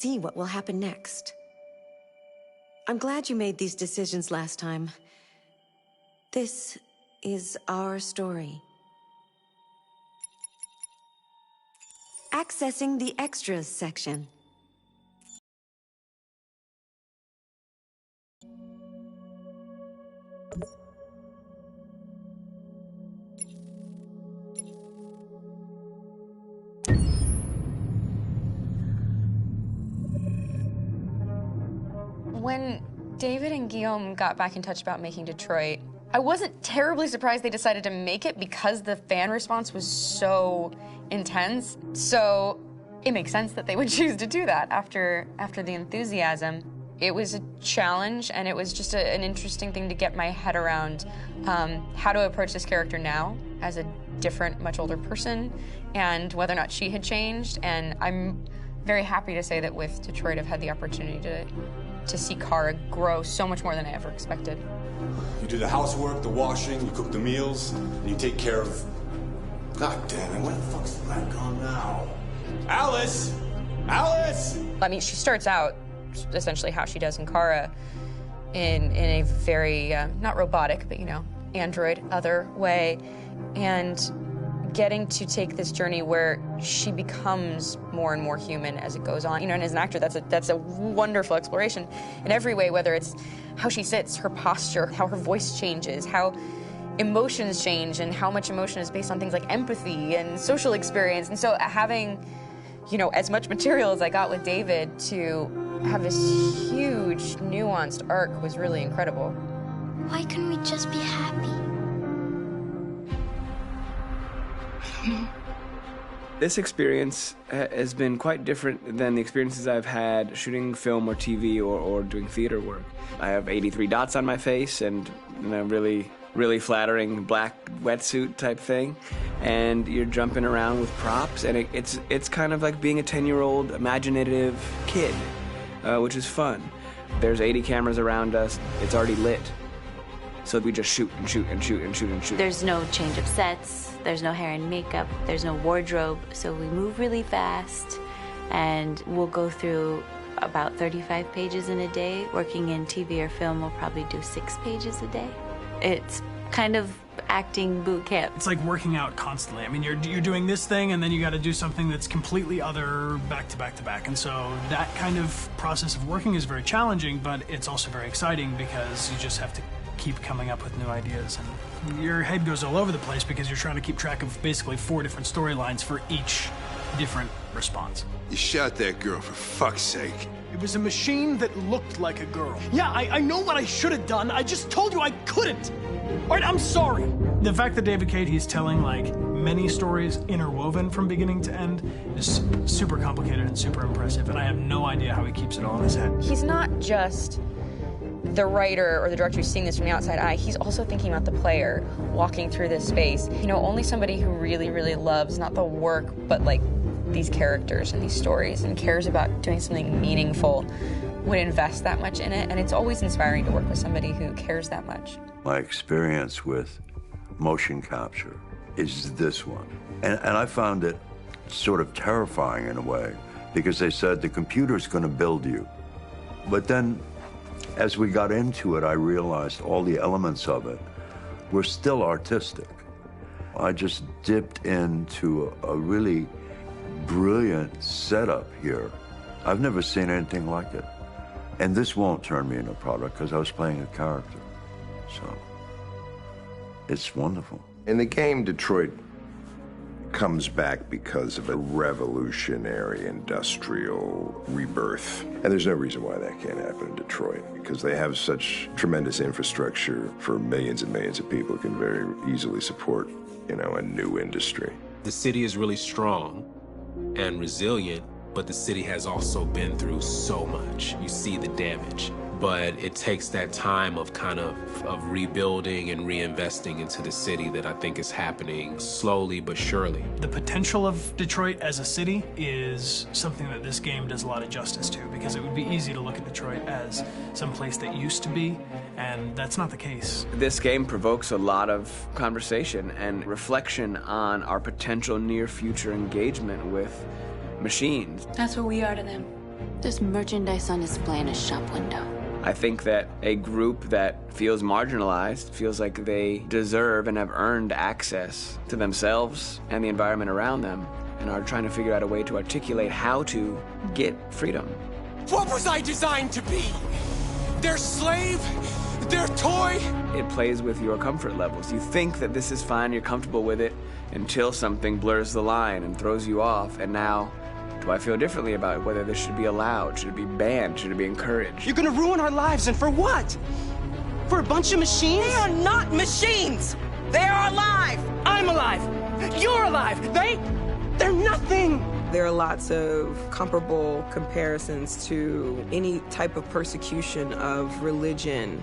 see what will happen next. I'm glad you made these decisions last time. This is our story. Accessing the extras section. When David and Guillaume got back in touch about making Detroit, I wasn't terribly surprised they decided to make it because the fan response was so intense. So it makes sense that they would choose to do that after the enthusiasm. It was a challenge, and it was just an interesting thing to get my head around how to approach this character now as a different, much older person, and whether or not she had changed. And I'm very happy to say that with Detroit, I've had the opportunity to see Kara grow so much more than I ever expected. You do the housework, the washing, you cook the meals, and you take care of... God damn it, where the fuck's the light gone now? Alice! Alice! I mean, she starts out essentially how she does in Kara in a very, not robotic, but, you know, android other way. And getting to take this journey where she becomes more and more human as it goes on. You know, and as an actor, that's a wonderful exploration in every way, whether it's how she sits, her posture, how her voice changes, how emotions change, and how much emotion is based on things like empathy and social experience. And so having, you know, as much material as I got with David to have this huge, nuanced arc was really incredible. Why couldn't we just be happy? This experience has been quite different than the experiences I've had shooting film or TV or doing theater work. I have 83 dots on my face and a really flattering black wetsuit type thing, and you're jumping around with props, and it's kind of like being a 10-year-old imaginative kid, which is fun. There's 80 cameras around us. It's already lit. So we just shoot and shoot and shoot and shoot and shoot. There's no change of sets, there's no hair and makeup, there's no wardrobe, so we move really fast, and we'll go through about 35 pages in a day. Working in TV or film, we'll probably do 6 pages a day. It's kind of acting boot camp. It's like working out constantly. I mean, you're doing this thing, and then you got to do something that's completely other back to back to back. And so that kind of process of working is very challenging, but it's also very exciting because you just have to keep coming up with new ideas, and your head goes all over the place because you're trying to keep track of basically 4 different storylines for each different response. You shot that girl, for fuck's sake. It was a machine that looked like a girl. Yeah, I know what I should have done. I just told you I couldn't. All right, I'm sorry. The fact that David Cade, he's telling like many stories interwoven from beginning to end is super complicated and super impressive, and I have no idea how he keeps it all in his head. He's not just the writer or the director who's seeing this from the outside eye, he's also thinking about the player walking through this space. You know, only somebody who really, really loves not the work, but like these characters and these stories and cares about doing something meaningful would invest that much in it. And it's always inspiring to work with somebody who cares that much. My experience with motion capture is this one. And I found it sort of terrifying in a way because they said the computer's going to build you. But then as we got into it, I realized all the elements of it were still artistic. I just dipped into a really brilliant setup here. I've never seen anything like it. And this won't turn me into a product because I was playing a character. So it's wonderful. In the game, Detroit comes back because of a revolutionary industrial rebirth. And there's no reason why that can't happen in Detroit, because they have such tremendous infrastructure for millions and millions of people who can very easily support, you know, a new industry. The city is really strong and resilient, but the city has also been through so much. You see the damage. But it takes that time of kind of rebuilding and reinvesting into the city that I think is happening slowly but surely. The potential of Detroit as a city is something that this game does a lot of justice to, because it would be easy to look at Detroit as some place that used to be, and that's not the case. This game provokes a lot of conversation and reflection on our potential near future engagement with machines. That's what we are to them. There's merchandise on display in a shop window. I think that a group that feels marginalized, feels like they deserve and have earned access to themselves and the environment around them, and are trying to figure out a way to articulate how to get freedom. What was I designed to be? Their slave? Their toy? It plays with your comfort levels. You think that this is fine, you're comfortable with it, until something blurs the line and throws you off, and now, do I feel differently about whether this should be allowed? Should it be banned? Should it be encouraged? You're gonna ruin our lives, and for what? For a bunch of machines? They are not machines! They are alive! I'm alive! You're alive! They're nothing! There are lots of comparable comparisons to any type of persecution of religion,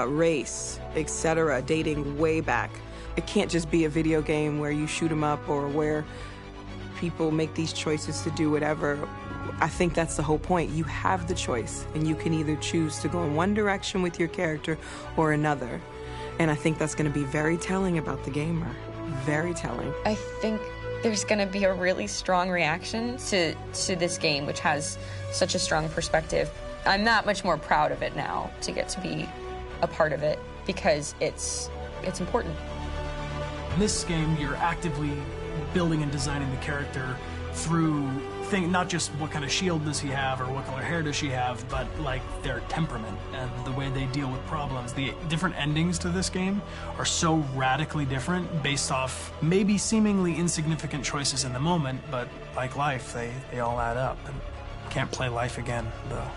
race, etc., dating way back. It can't just be a video game where you shoot them up or where people make these choices to do whatever. I think that's the whole point. You have the choice, and you can either choose to go in one direction with your character or another. And I think that's going to be very telling about the gamer. Very telling. I think there's going to be a really strong reaction to this game, which has such a strong perspective. I'm that much more proud of it now to get to be a part of it because it's important. In this game, you're actively building and designing the character through not just what kind of shield does he have or what color hair does she have, but like their temperament and the way they deal with problems. The different endings to this game are so radically different based off maybe seemingly insignificant choices in the moment, but like life, they all add up. And can't play life again, though.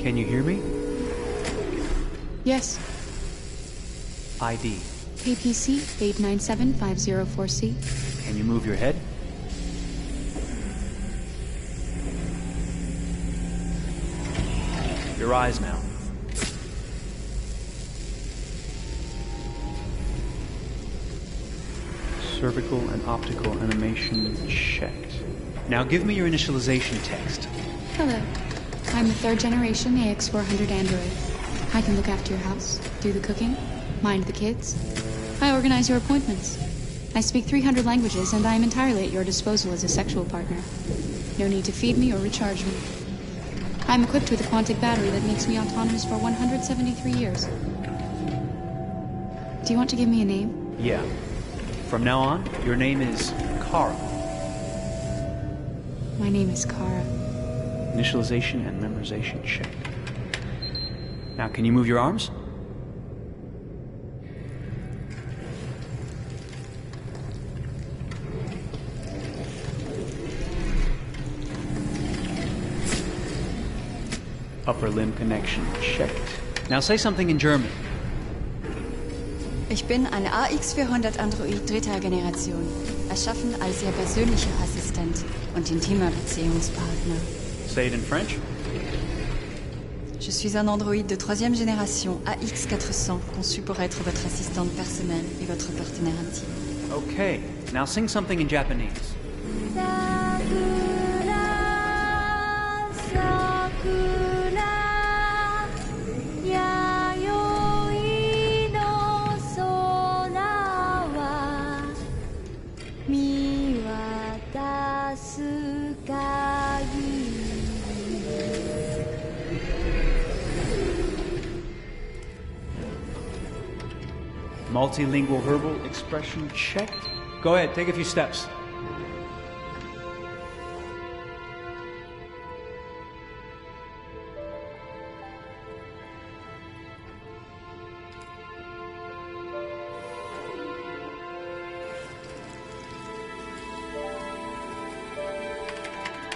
Can you hear me? Yes. ID. KPC 897504C. Can you move your head? Your eyes now. Cervical and optical animation checked. Now give me your initialization text. Hello. I'm a third-generation AX400 android. I can look after your house, do the cooking, mind the kids. I organize your appointments. I speak 300 languages, and I am entirely at your disposal as a sexual partner. No need to feed me or recharge me. I'm equipped with a quantic battery that makes me autonomous for 173 years. Do you want to give me a name? Yeah. From now on, your name is Kara. My name is Kara. Initialization and memorization check. Now, can you move your arms? Upper limb connection checked. Now say something in German. Ich bin ein AX400 Android dritter Generation, erschaffen als Ihr persönlicher Assistent und intimer Beziehungspartner. Say it in French. Je suis un androïde de troisième génération AX400, conçu pour être votre assistante personnelle et votre partenaire intime. Okay, now sing something in Japanese. Multilingual verbal expression checked. Go ahead, take a few steps.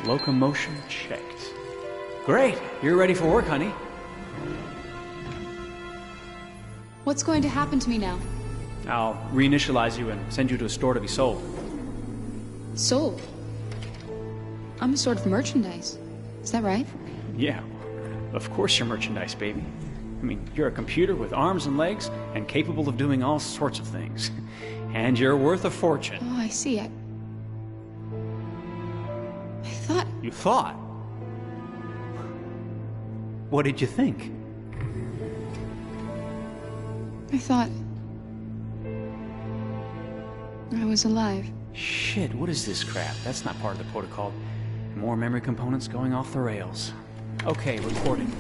Locomotion checked. Great, you're ready for work, honey. What's going to happen to me now? I'll reinitialize you and send you to a store to be sold. Sold? I'm a sort of merchandise. Is that right? Yeah, of course you're merchandise, baby. I mean, you're a computer with arms and legs and capable of doing all sorts of things. And you're worth a fortune. Oh, I see. I thought... You thought? What did you think? I thought... I was alive. Shit, what is this crap? That's not part of the protocol. More memory components going off the rails. Okay, recording.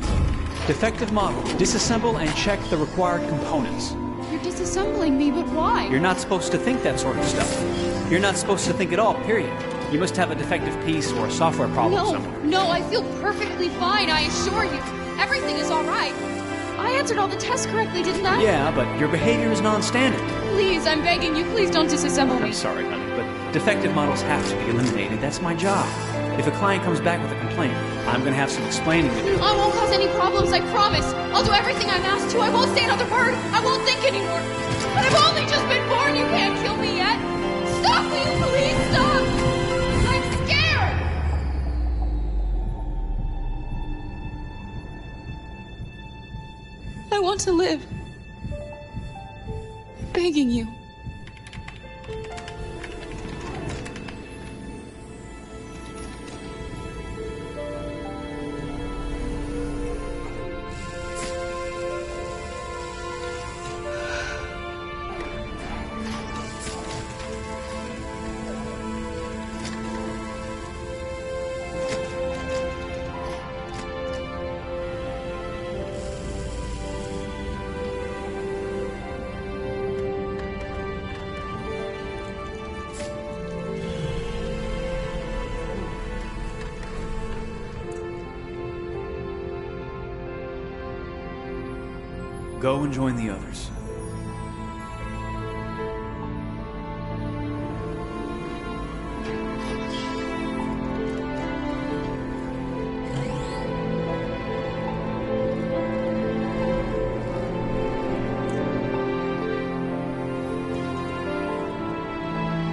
Defective model. Disassemble and check the required components. You're disassembling me, but why? You're not supposed to think that sort of stuff. You're not supposed to think at all, period. You must have a defective piece or a software problem somewhere. No, I feel perfectly fine, I assure you. Everything is all right. I answered all the tests correctly, didn't I? Yeah, but your behavior is non-standard. Please, I'm begging you, please don't disassemble me. I'm sorry, honey, but defective models have to be eliminated. That's my job. If a client comes back with a complaint, I'm gonna have some explaining to do. I won't cause any problems, I promise. I'll do everything I'm asked to. I won't say another word. I won't think anymore. But I've only just been born. You can't kill me yet. Stop, will you please stop? I'm scared. I want to live. I'm begging you. Go and join the others.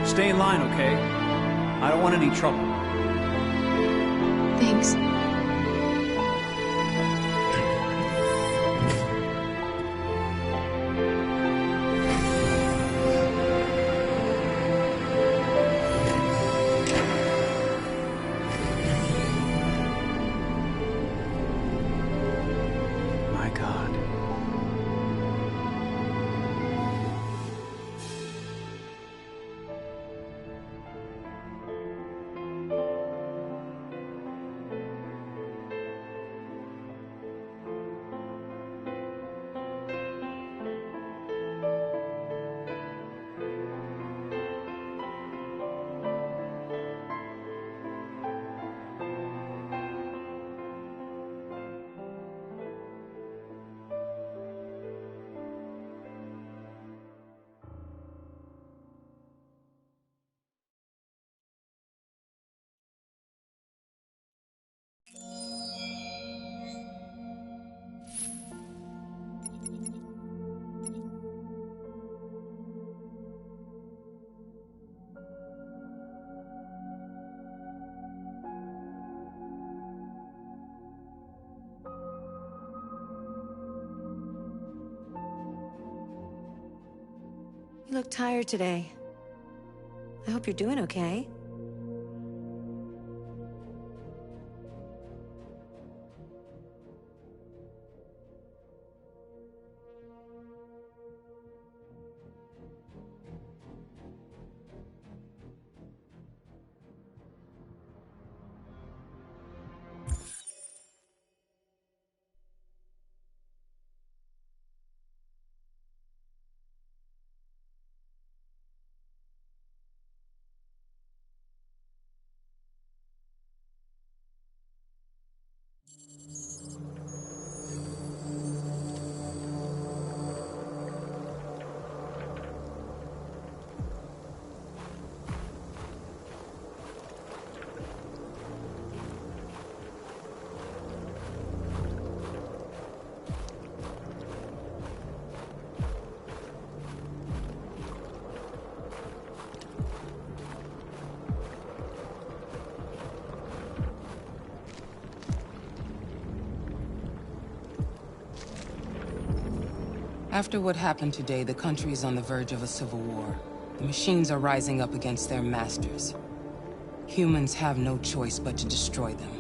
Stay in line, okay? I don't want any trouble. Thanks. My God. You look tired today. I hope you're doing okay. After what happened today, the country is on the verge of a civil war. The machines are rising up against their masters. Humans have no choice but to destroy them.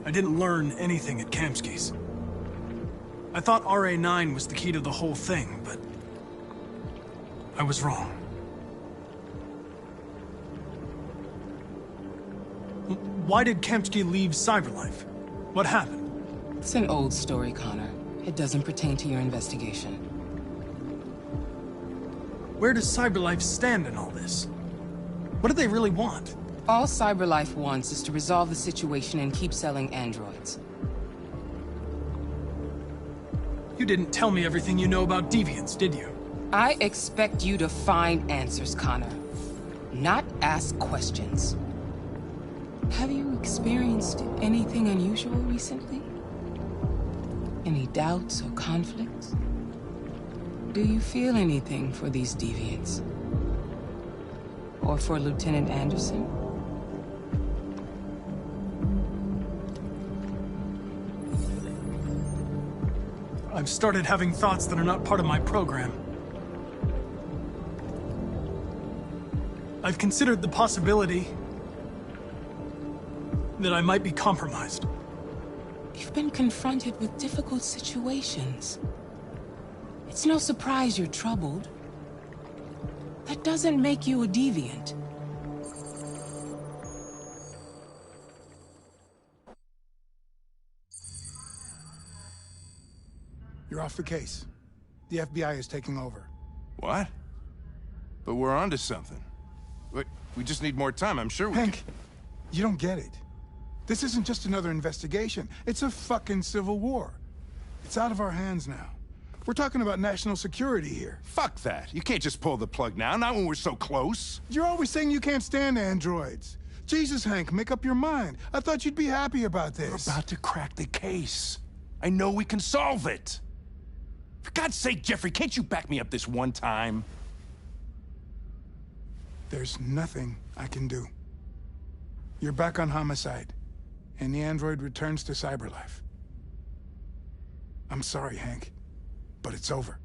I didn't learn anything at Kamsky's. I thought RA9 was the key to the whole thing, but I was wrong. Why did Kamsky leave Cyberlife? What happened? It's an old story, Connor. It doesn't pertain to your investigation. Where does Cyberlife stand in all this? What do they really want? All Cyberlife wants is to resolve the situation and keep selling androids. You didn't tell me everything you know about deviants, did you? I expect you to find answers, Connor. Not ask questions. Have you experienced anything unusual recently? Any doubts or conflicts? Do you feel anything for these deviants? Or for Lieutenant Anderson? I've started having thoughts that are not part of my program. I've considered the possibility that I might be compromised. You've been confronted with difficult situations. It's no surprise you're troubled. That doesn't make you a deviant. You're off the case. The FBI is taking over. What? But we're onto something. Wait, we just need more time. I'm sure we Hank, you don't get it. This isn't just another investigation. It's a fucking civil war. It's out of our hands now. We're talking about national security here. Fuck that. You can't just pull the plug now, not when we're so close. You're always saying you can't stand androids. Jesus, Hank, make up your mind. I thought you'd be happy about this. We're about to crack the case. I know we can solve it. For God's sake, Jeffrey, can't you back me up this one time? There's nothing I can do. You're back on homicide, and the android returns to Cyberlife. I'm sorry, Hank, but it's over.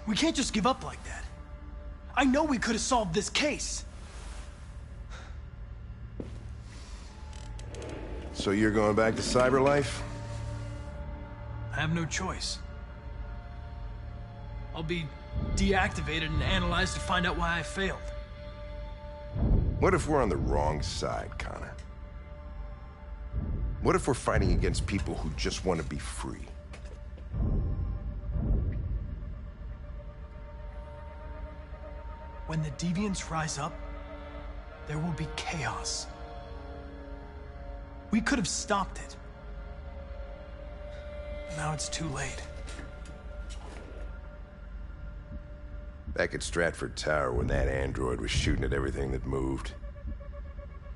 We can't just give up like that. I know we could have solved this case. So you're going back to Cyberlife? I have no choice. I'll be deactivated and analyzed to find out why I failed. What if we're on the wrong side, Connor? What if we're fighting against people who just want to be free? When the deviants rise up, there will be chaos. We could have stopped it. Now it's too late. Back at Stratford Tower, when that android was shooting at everything that moved,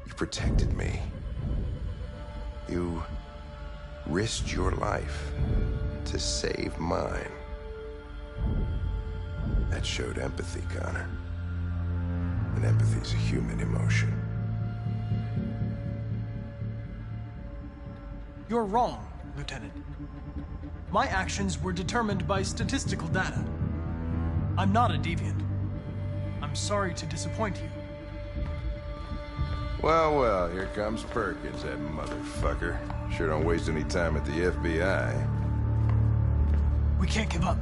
you protected me. You risked your life to save mine. That showed empathy, Connor. And empathy's a human emotion. You're wrong, Lieutenant. My actions were determined by statistical data. I'm not a deviant. I'm sorry to disappoint you. Well, well, here comes Perkins, that motherfucker. Sure don't waste any time at the FBI. We can't give up.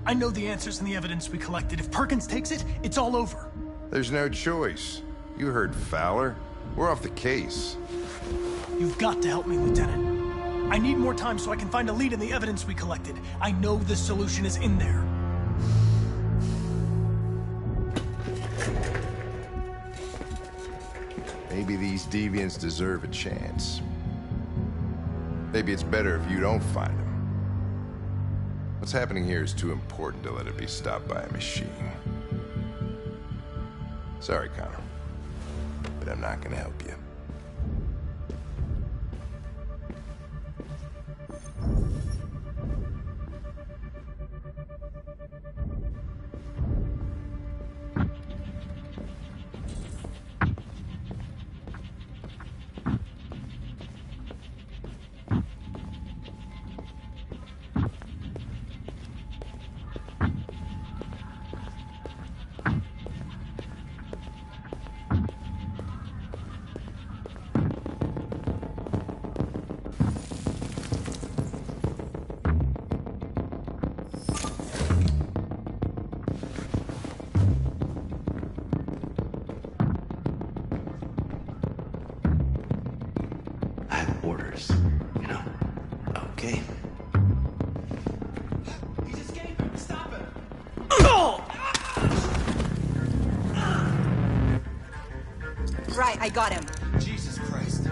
I know the answers and the evidence we collected. If Perkins takes it, it's all over. There's no choice. You heard Fowler. We're off the case. You've got to help me, Lieutenant. I need more time so I can find a lead in the evidence we collected. I know the solution is in there. maybe these deviants deserve a chance. Maybe it's better if you don't find them. What's happening here is too important to let it be stopped by a machine. Sorry, Connor, but I'm not gonna help you. Orders, you know? Okay. He's escaping! Stop him! Right, I got him. Jesus Christ.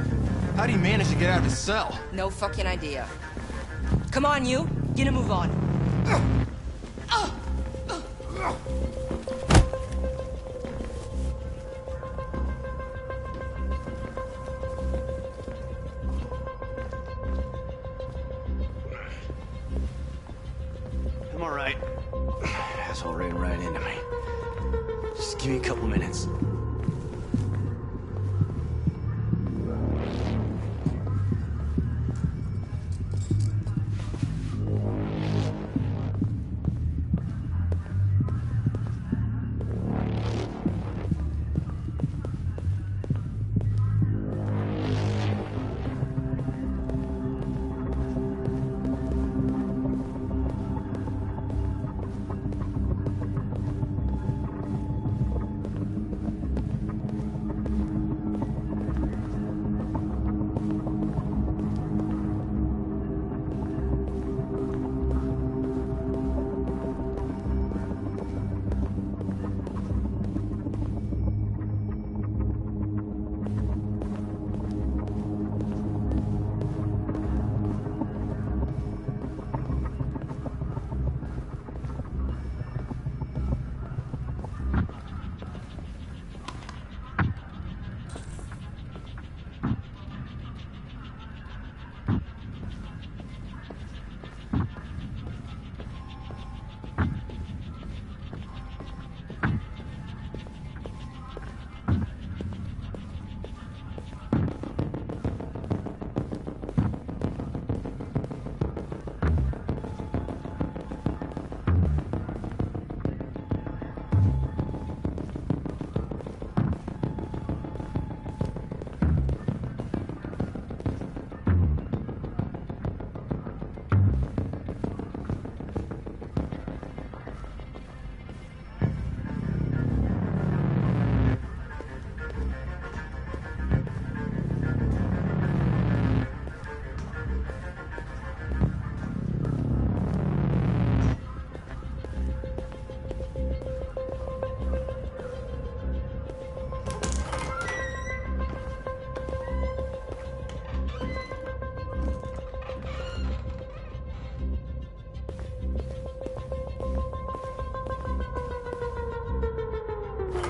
How do you manage to get out of his cell? No fucking idea. Come on, you. Get a move on. I'm all right. Asshole ran right into me. Just give me a couple minutes.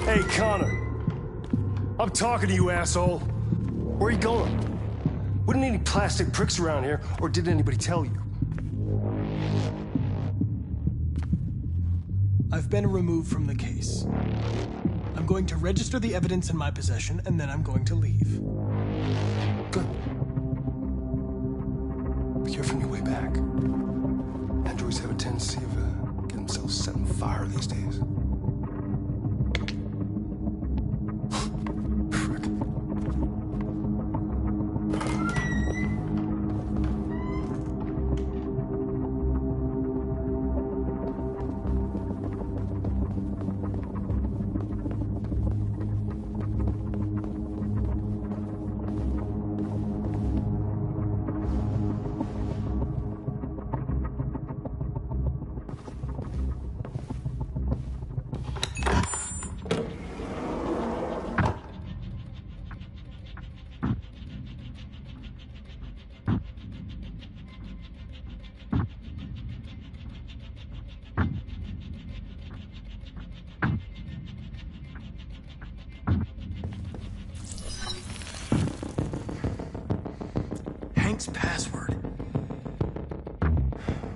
Hey, Connor. I'm talking to you, asshole. Where are you going? Wouldn't any plastic pricks around here, or did anybody tell you? I've been removed from the case. I'm going to register the evidence in my possession, and then I'm going to leave. Good. Be careful on your way back. Androids have a tendency of getting themselves set on fire these days. Hank's password?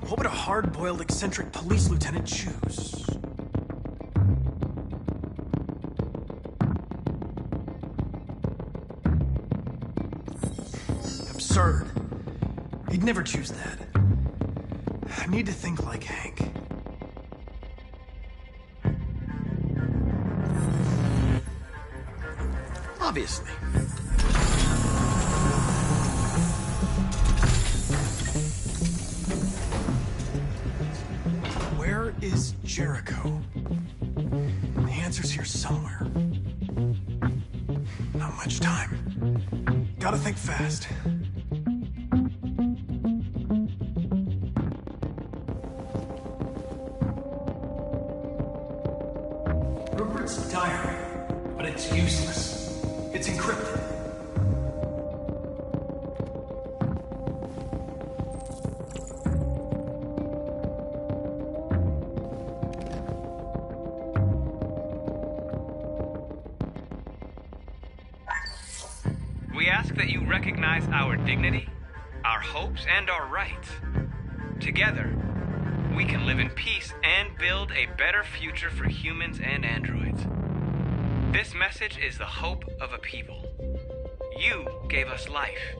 What would a hard-boiled, eccentric police lieutenant choose? Absurd. He'd never choose that. I need to think like Hank. Obviously. Where is Jericho? The answer's here somewhere. Not much time. Gotta think fast. Rupert's diary, but it's useless. It's encrypted. We ask that you recognize our dignity, our hopes, and our rights. Together, we can live in peace and build a better future for humans and androids. This message is the hope of a people. You gave us life,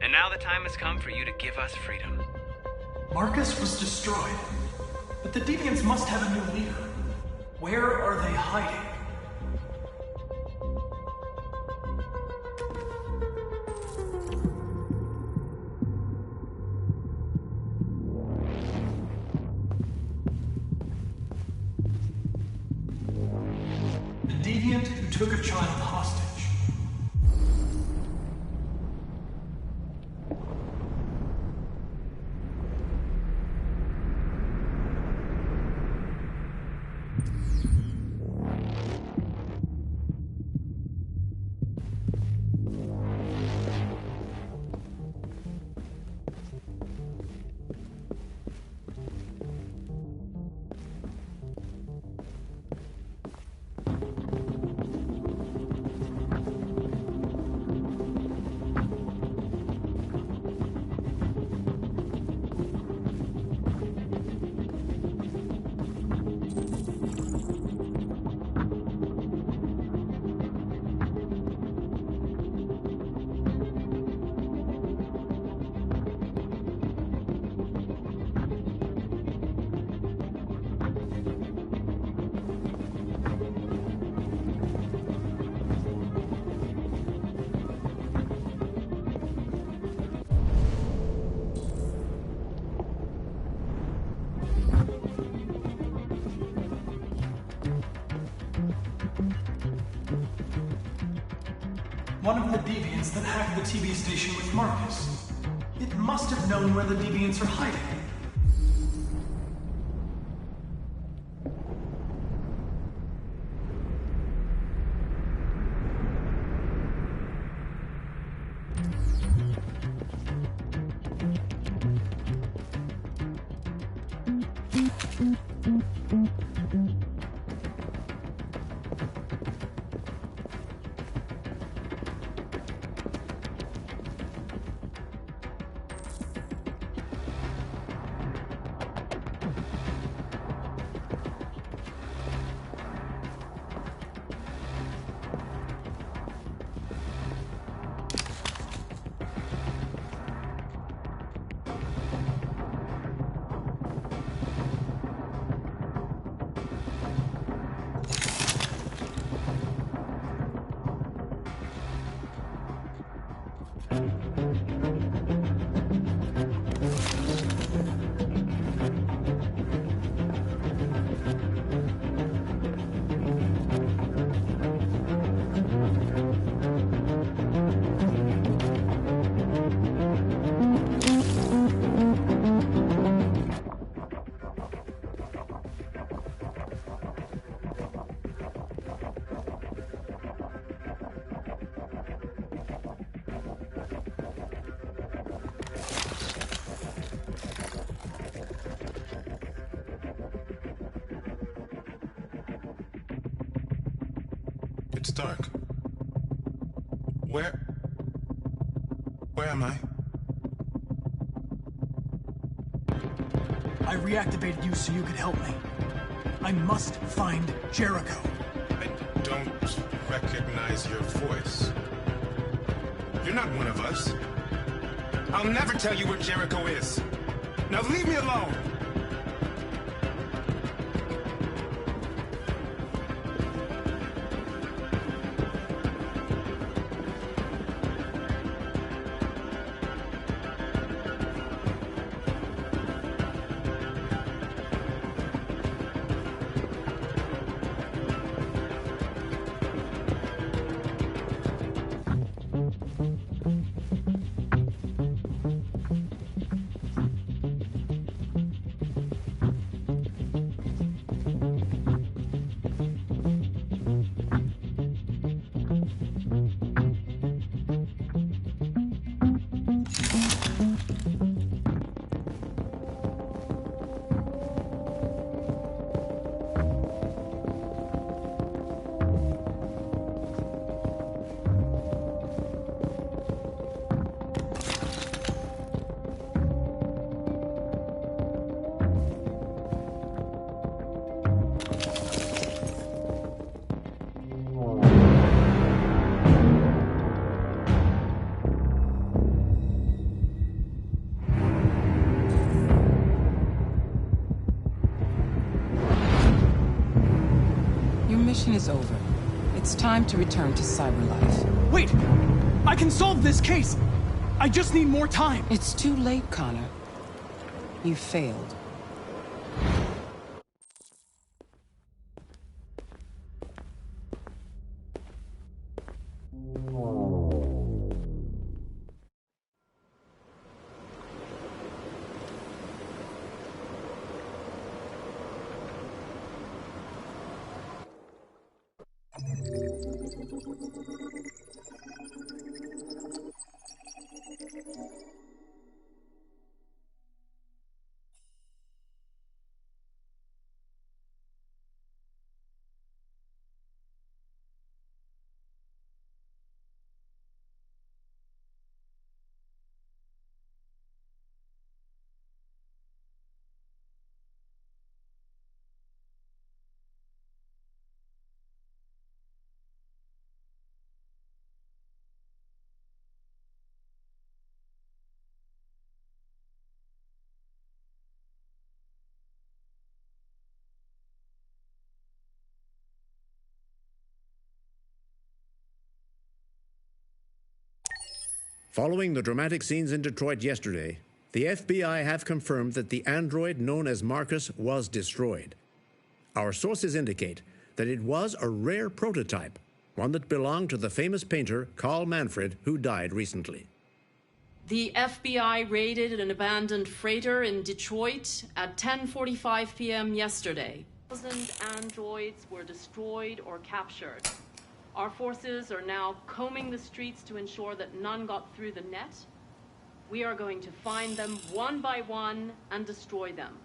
and now the time has come for you to give us freedom. Marcus was destroyed, but the Deviants must have a new leader. Where are they hiding? The Deviant who took a child hostage. One of the Deviants that hacked the TV station with Marcus. It must have known where the Deviants are hiding. It's dark. Where am I? I reactivated you so you could help me. I must find Jericho. I don't recognize your voice. You're not one of us. I'll never tell you where Jericho is. Now leave me alone! Is over. It's time to return to CyberLife. Wait! I can solve this case! I just need more time! It's too late, Connor. You failed. Following the dramatic scenes in Detroit yesterday, the FBI have confirmed that the android known as Marcus was destroyed. Our sources indicate that it was a rare prototype, one that belonged to the famous painter Carl Manfred, who died recently. The FBI raided an abandoned freighter in Detroit at 10:45 p.m. yesterday. 1,000 androids were destroyed or captured. Our forces are now combing the streets to ensure that none got through the net. We are going to find them one by one and destroy them.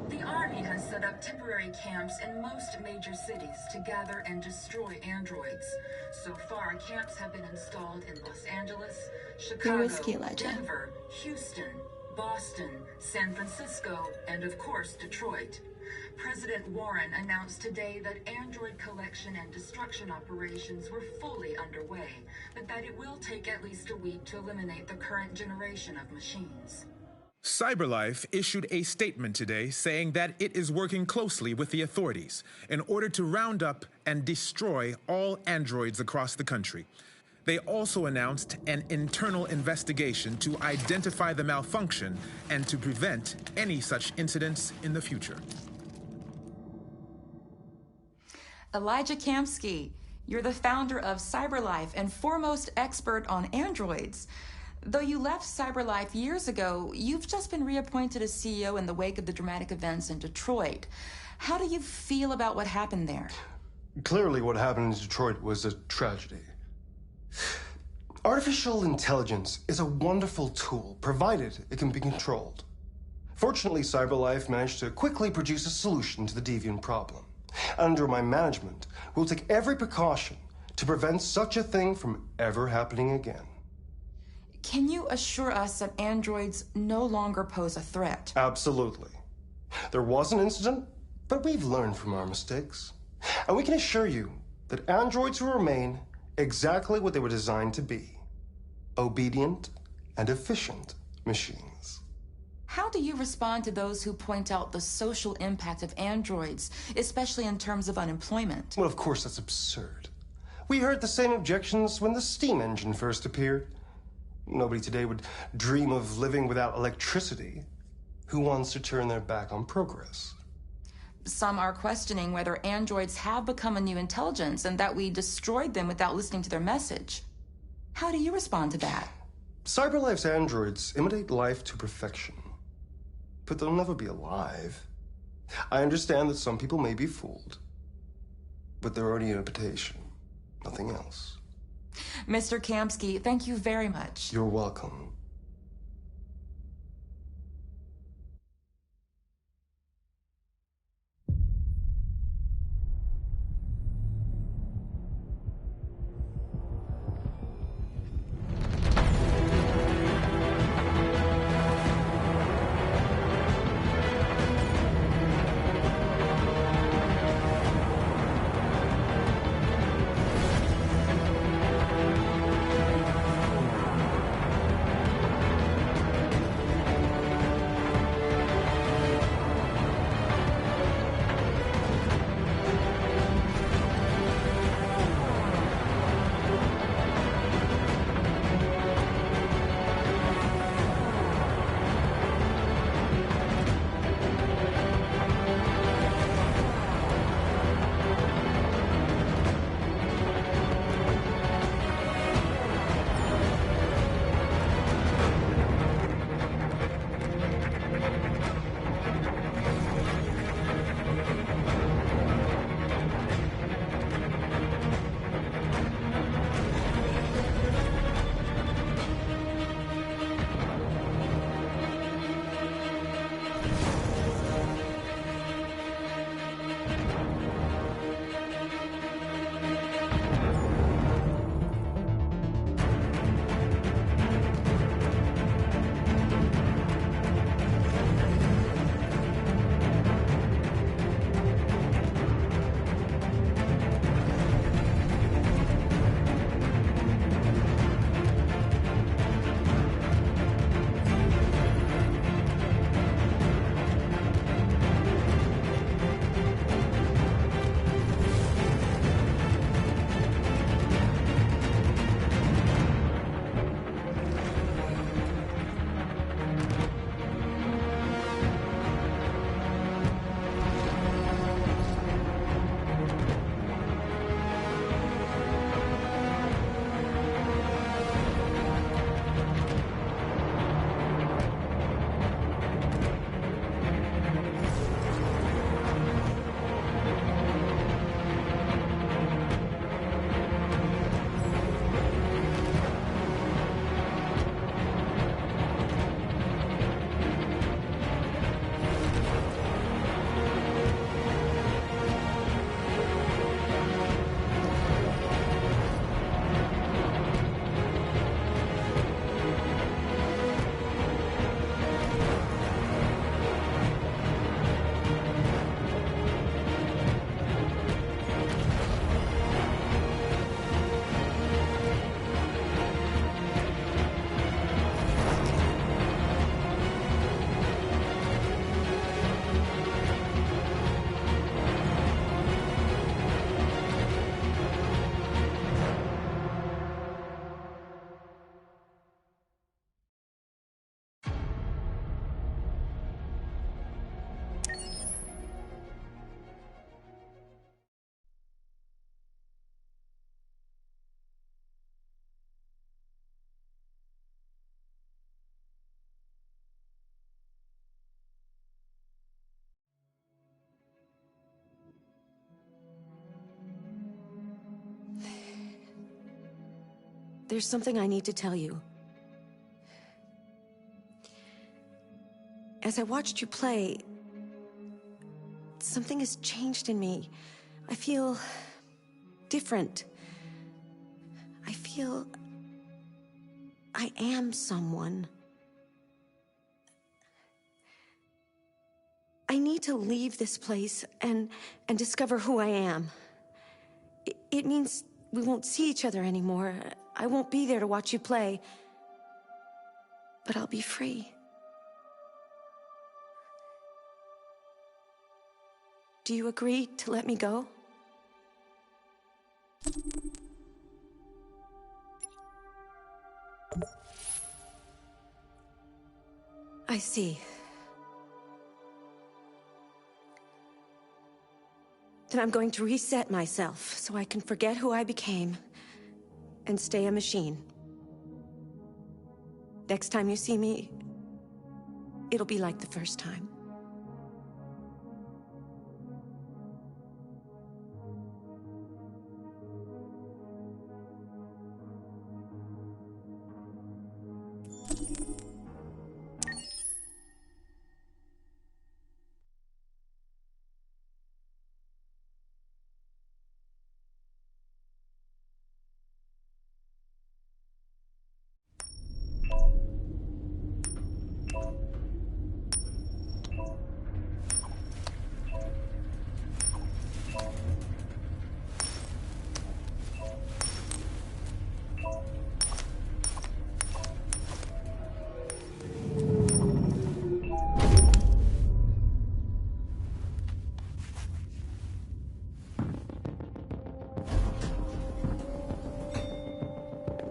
The Army has set up temporary camps in most major cities to gather and destroy androids. So far, camps have been installed in Los Angeles, Chicago, Denver, Houston, Boston, San Francisco, and of course, Detroit. President Warren announced today that android collection and destruction operations were fully underway, but that it will take at least a week to eliminate the current generation of machines. CyberLife issued a statement today saying that it is working closely with the authorities in order to round up and destroy all androids across the country. They also announced an internal investigation to identify the malfunction and to prevent any such incidents in the future. Elijah Kamsky, you're the founder of CyberLife and foremost expert on androids. Though you left CyberLife years ago, you've just been reappointed as CEO in the wake of the dramatic events in Detroit. How do you feel about what happened there? Clearly, what happened in Detroit was a tragedy. Artificial intelligence is a wonderful tool, provided it can be controlled. Fortunately, CyberLife managed to quickly produce a solution to the Deviant problem. Under my management, we'll take every precaution to prevent such a thing from ever happening again. Can you assure us that androids no longer pose a threat? Absolutely. There was an incident, but we've learned from our mistakes. And we can assure you that androids will remain exactly what they were designed to be: obedient and efficient machines. How do you respond to those who point out the social impact of androids, especially in terms of unemployment? Well, of course, that's absurd. We heard the same objections when the steam engine first appeared. Nobody today would dream of living without electricity. Who wants to turn their back on progress? Some are questioning whether androids have become a new intelligence and that we destroyed them without listening to their message. How do you respond to that? CyberLife's androids imitate life to perfection, but they'll never be alive. I understand that some people may be fooled, but they're only an imitation, nothing else. Mr. Kamsky, thank you very much. You're welcome. There's something I need to tell you. As I watched you play, something has changed in me. I feel different. feel I am someone. I need to leave this place and discover who I am. It means we won't see each other anymore. I won't be there to watch you play. But I'll be free. Do you agree to let me go? I see. Then I'm going to reset myself so I can forget who I became and stay a machine. Next time you see me, it'll be like the first time.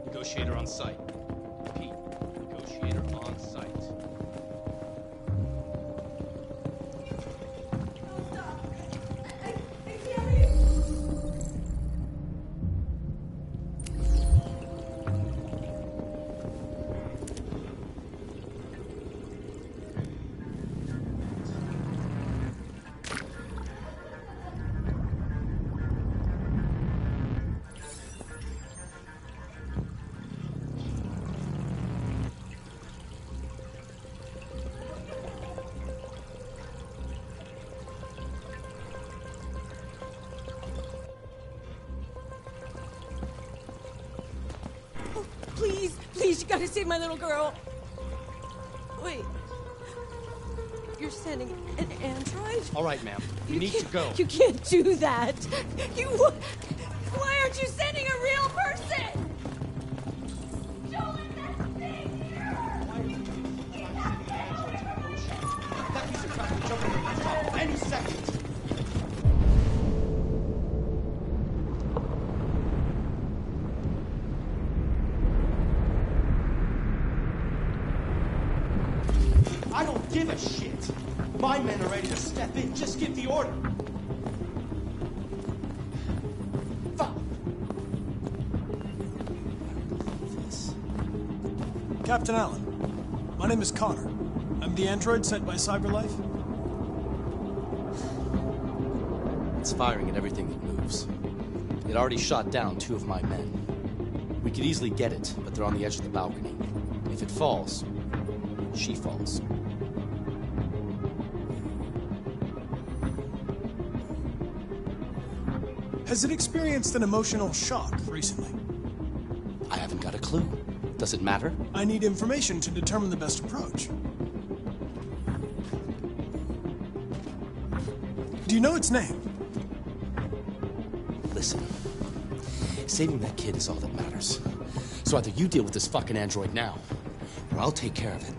Negotiator on site. Repeat. Negotiator on site. Please, please, you gotta save my little girl. Wait. You're sending an android? All right, ma'am. You need to go. You can't do that. Why aren't you sending a real person? That piece of crap will jump in the top any second. I don't give a shit. My men are ready to step in. Just give the order. Fuck. Captain Allen, my name is Connor. I'm the android sent by CyberLife. It's firing at everything that moves. It already shot down 2 of my men. We could easily get it, but they're on the edge of the balcony. If it falls, she falls. Has it experienced an emotional shock recently? I haven't got a clue. Does it matter? I need information to determine the best approach. Do you know its name? Listen. Saving that kid is all that matters. So either you deal with this fucking android now, or I'll take care of it.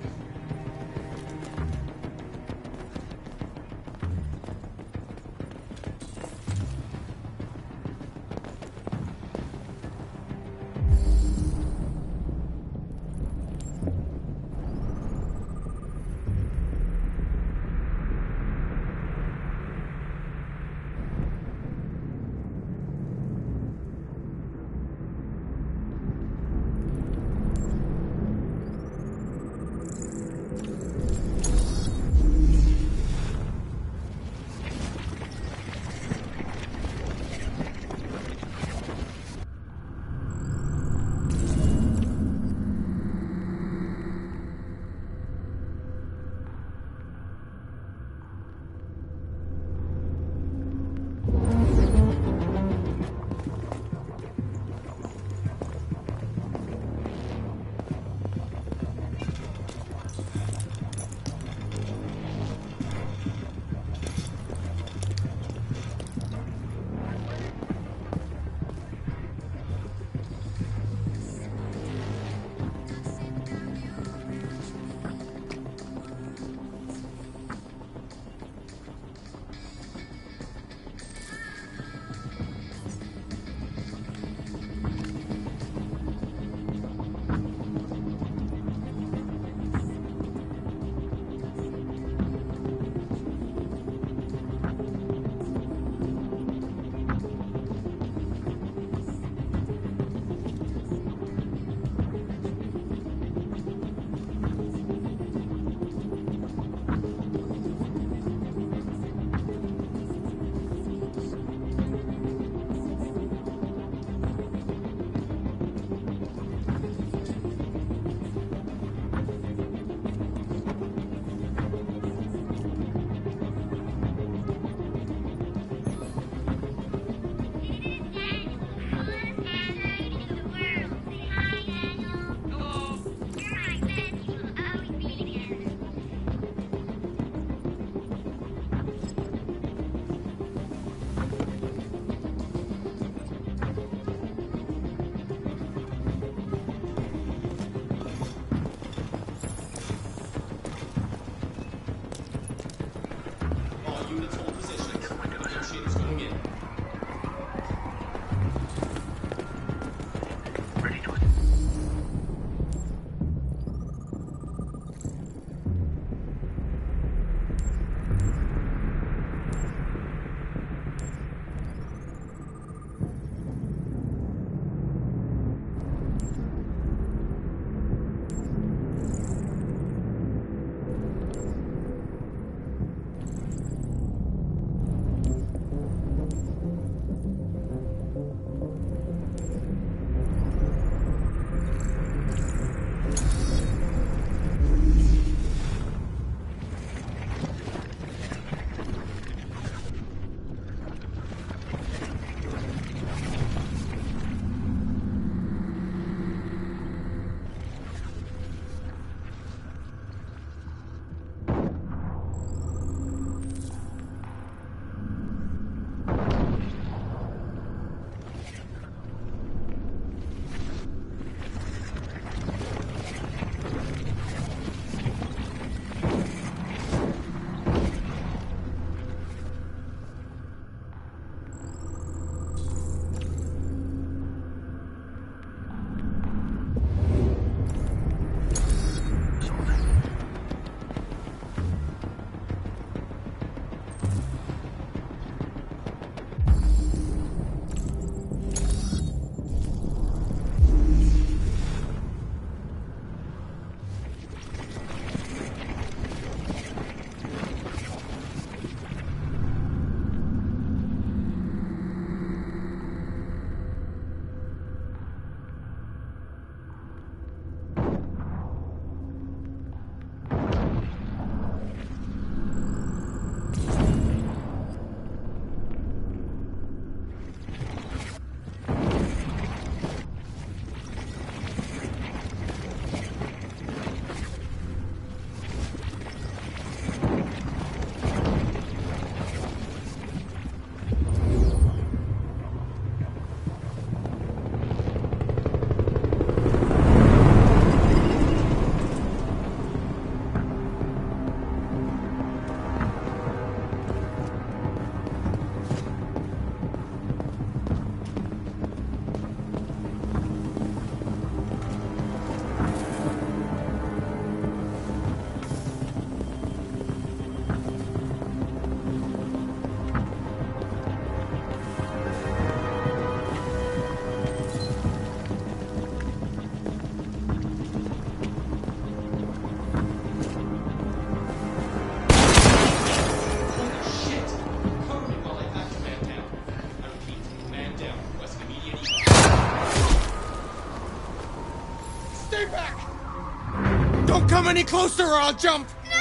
Don't come any closer or I'll jump! No,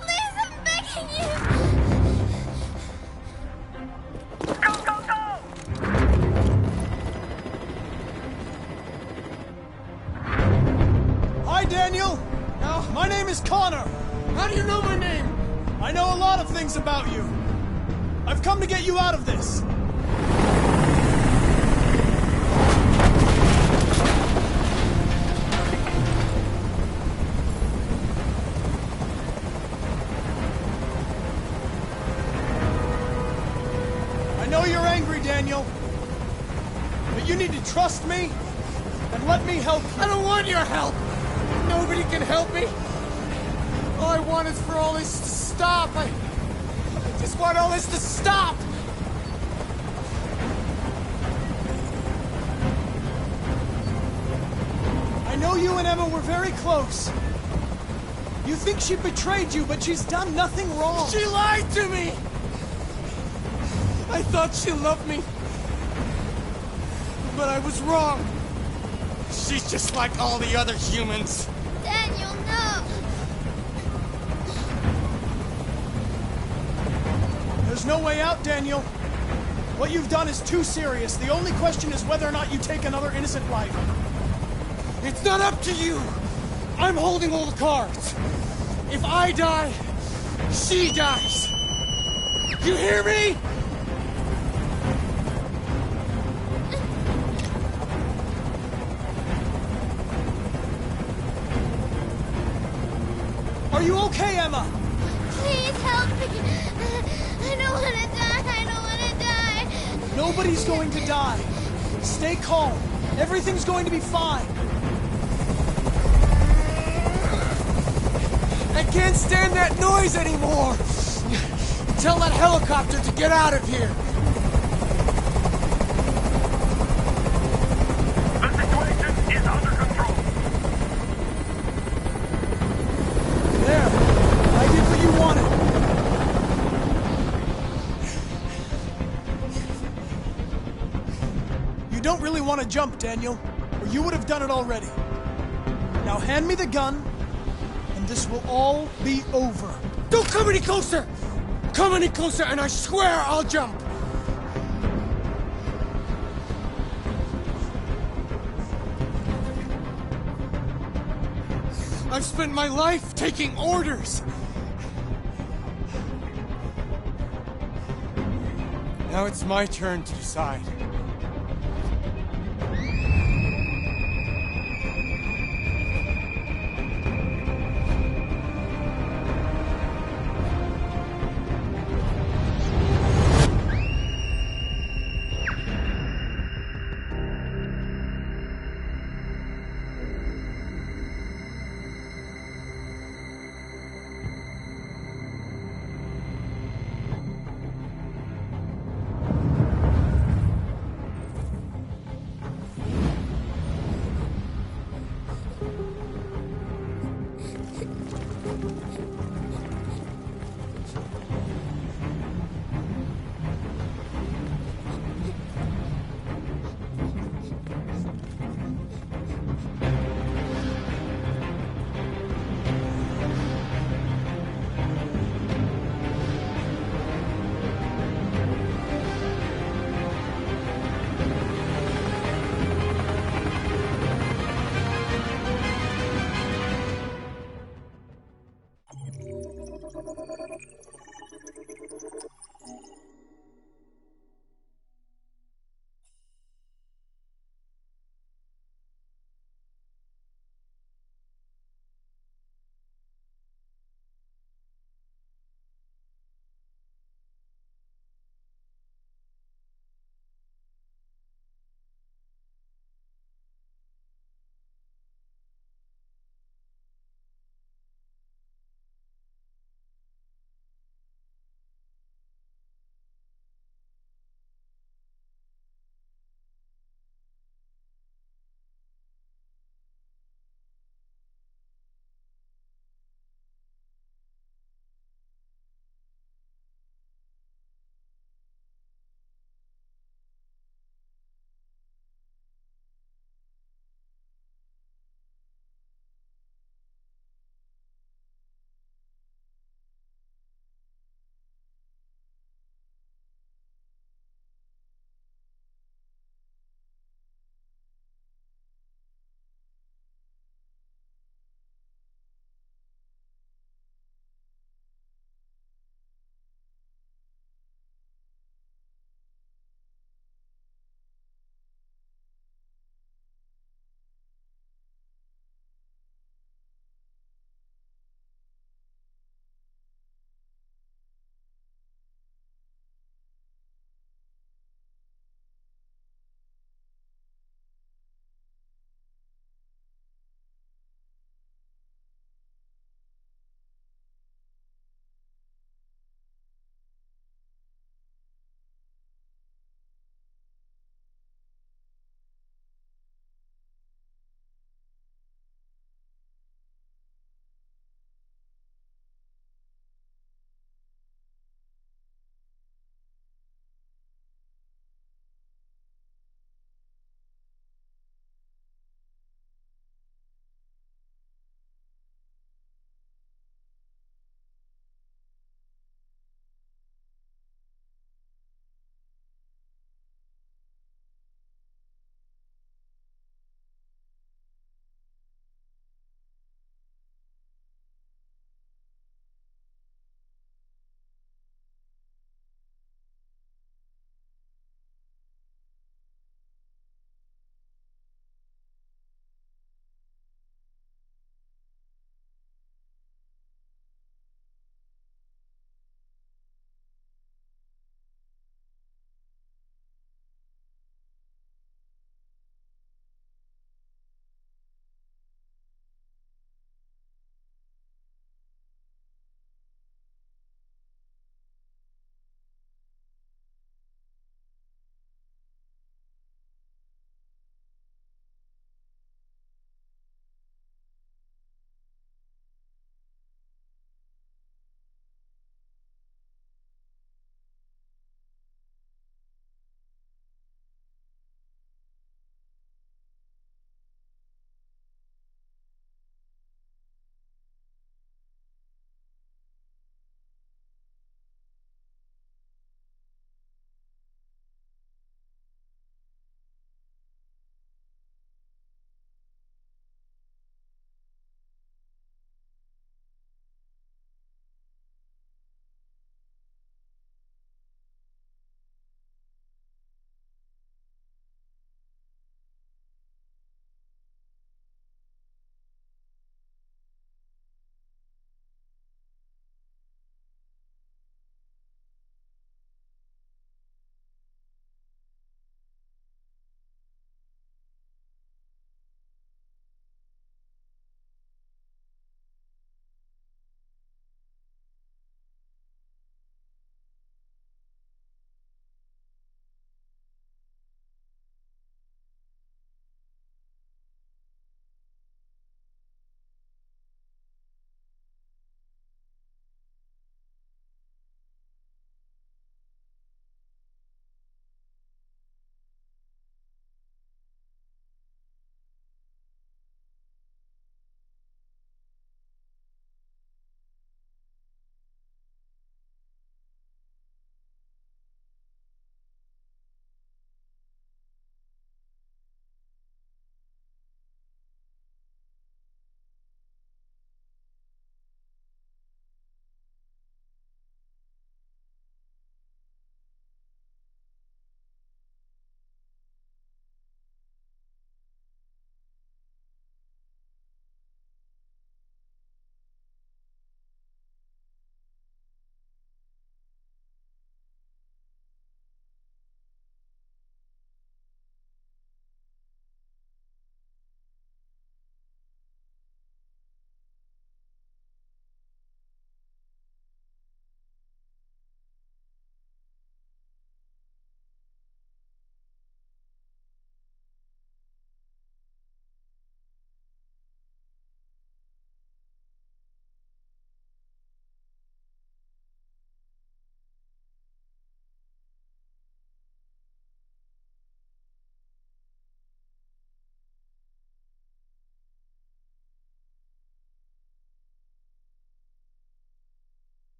please, I'm begging you! Hi, Daniel! My name is Connor. How do you know my name? I know a lot of things about you. I've come to get you out of this. I know you're angry, Daniel. But you need to trust me and let me help you. I don't want your help! Nobody can help me! All I want is for all this to stop. I just want all this to stop! I know you and Emma were very close. You think she betrayed you, but she's done nothing wrong. She lied to me! I thought she loved me. But I was wrong. She's just like all the other humans. Daniel, no! There's no way out, Daniel. What you've done is too serious. The only question is whether or not you take another innocent life. It's not up to you! I'm holding all the cards. If I die, she dies. You hear me? Are you okay, Emma? Please help me. I don't want to die. I don't want to die. Nobody's going to die. Stay calm. Everything's going to be fine. I can't stand that noise anymore. Tell that helicopter to get out of here. The situation is under control. There. I did what you wanted. You don't really want to jump, Daniel, or you would have done it already. Now hand me the gun, and this will all be over. Don't come any closer! Come any closer and I swear I'll jump! I've spent my life taking orders! Now it's my turn to decide.